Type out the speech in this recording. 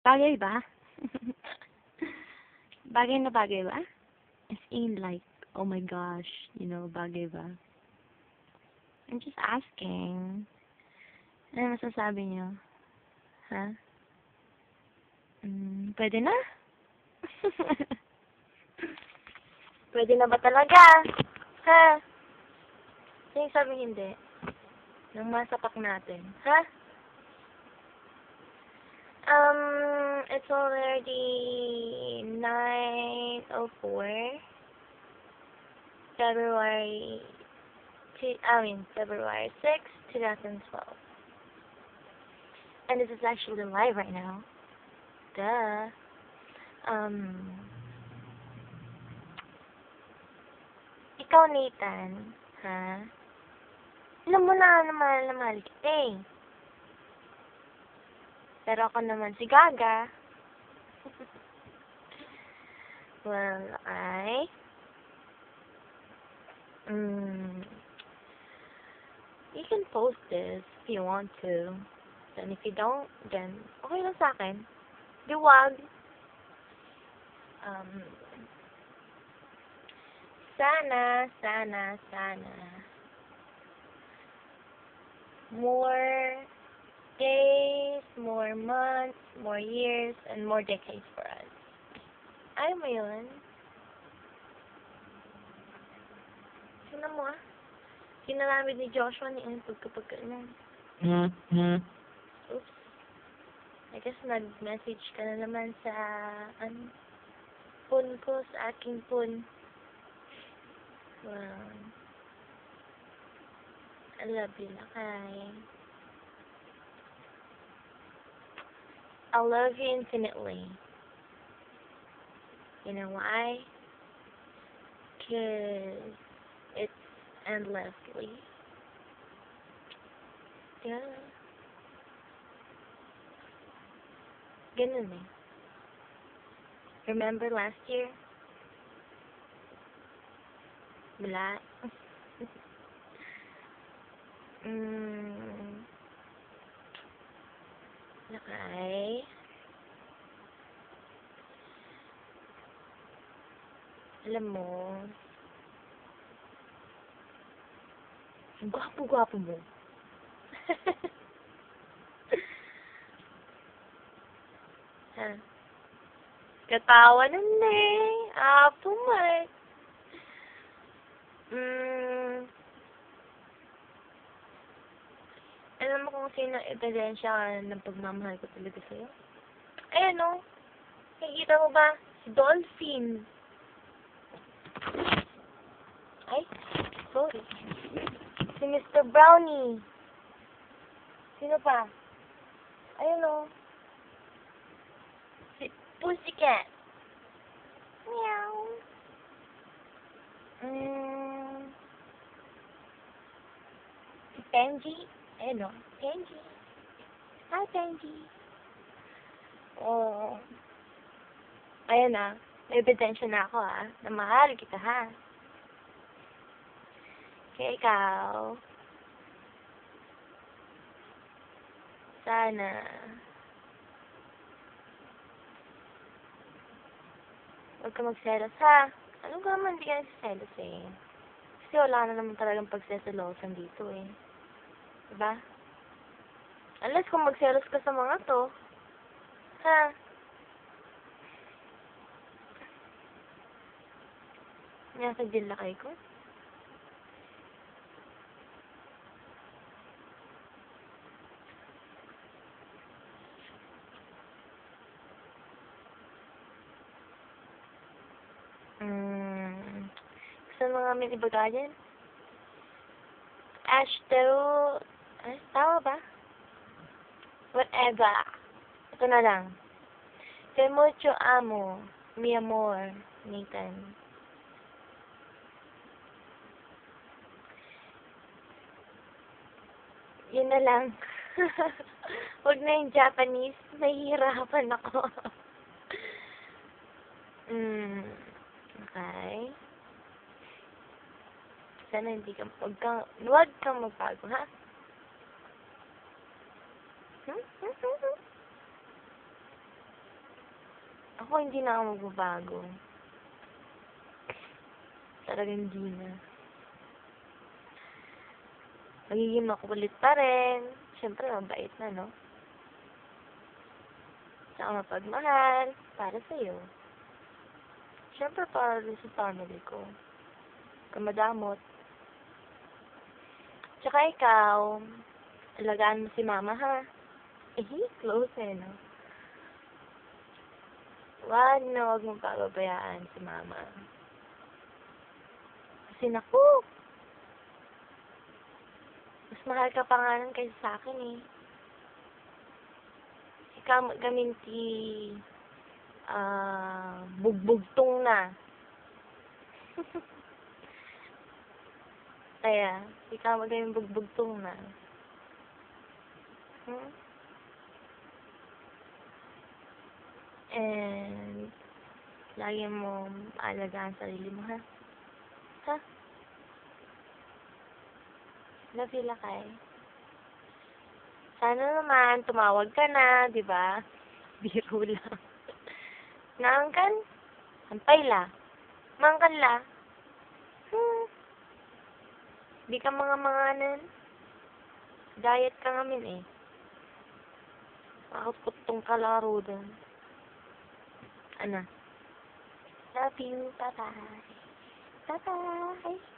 Bagay ba? Bagay na bagay ba? As in like, oh my gosh, bagay ba? I'm just asking. Ano masasabi niyo? Ha? Pwede na? Pwede na ba talaga? Ha? Sino sabi hindi? Nang masapak natin. Ha? It's already 9:04. February 6, 2012. And this is actually live right now. Duh. Ikaw, Nathan, ha? Alam mo na mahal kita eh. Pero ako naman si Gaga. Well, you can post this if you want to. And if you don't, then okay lang sa akin. Di wag. Sana. More days, more months, more years, and more decades for us. Ayaw mo yun? Sino mo Kinalamid ni Joshua ni pagkapagkailan. Oops. I guess nag-message ka na naman sa, phone ko, sa aking phone. Well, I love you, Lakay. I love you infinitely. You know why? 'Cause it's endlessly. Yeah. Ganun eh. Remember last year? Wala. Lakay. Alam mo, ang gwapo-gwapo mo. Ha? Katawanan na eh. Apo mo eh. Alam mo kung sino ebidensya ng pagmamahal ko talaga sa'yo? Ayan o. Nakikita mo ba? Si Dolphin. Ay, sorry. Si Mr. Brownie. Sino pa? Ayun o. Si Pussycat. Meow. Si Benji. Ayun o. Benji. Hi, Benji. Oh. Ayun na. May ebidensya na ako na mahal kita Kaya ikaw, sana, huwag ka magselos Anong ka naman hindi ka nagsiselos eh? Kasi wala na naman talagang pagseselosan dito eh. Diba? Unless kung magselos ka sa mga to, Nasa din lakay ko. Gusto mo nga may ibaga dyan? Ashto... Tama ba? Whatever. Ito na lang. Te mucho amo, mi amor, Nathan. Yun na lang. Huwag na yung Japanese. Nahihirapan ako. Okay. Sana huwag kang magbago, ha? Ako hindi na ako magbabago. Talagang hindi na. Magiging makulit pa rin. Siyempre, mabait na, no? Tsaka mapagmahal. Para sa'yo. Siyempre, para rin sa family ko. Kamadamot. Tsaka ikaw, alagaan mo si mama, ha? Close no? Huwag mong pababayaan si mama. Kasi naku, mas mahal ka pa nga nun kaysa sa akin eh. Ikaw gaminti, bugbugtong na. Kaya, ikaw magaling bugbugtong na. And, lagi mo alagaan sarili mo, ha? Ha? Love you, Lakay. Sana naman, tumawag ka na, di ba? Biro lang. Naangkan? Sampay la. Mangkan la. Di ka mga diet ka ngamin eh. Makaputong kalaro dun. Ano? Love you. Bye-bye. Bye-bye.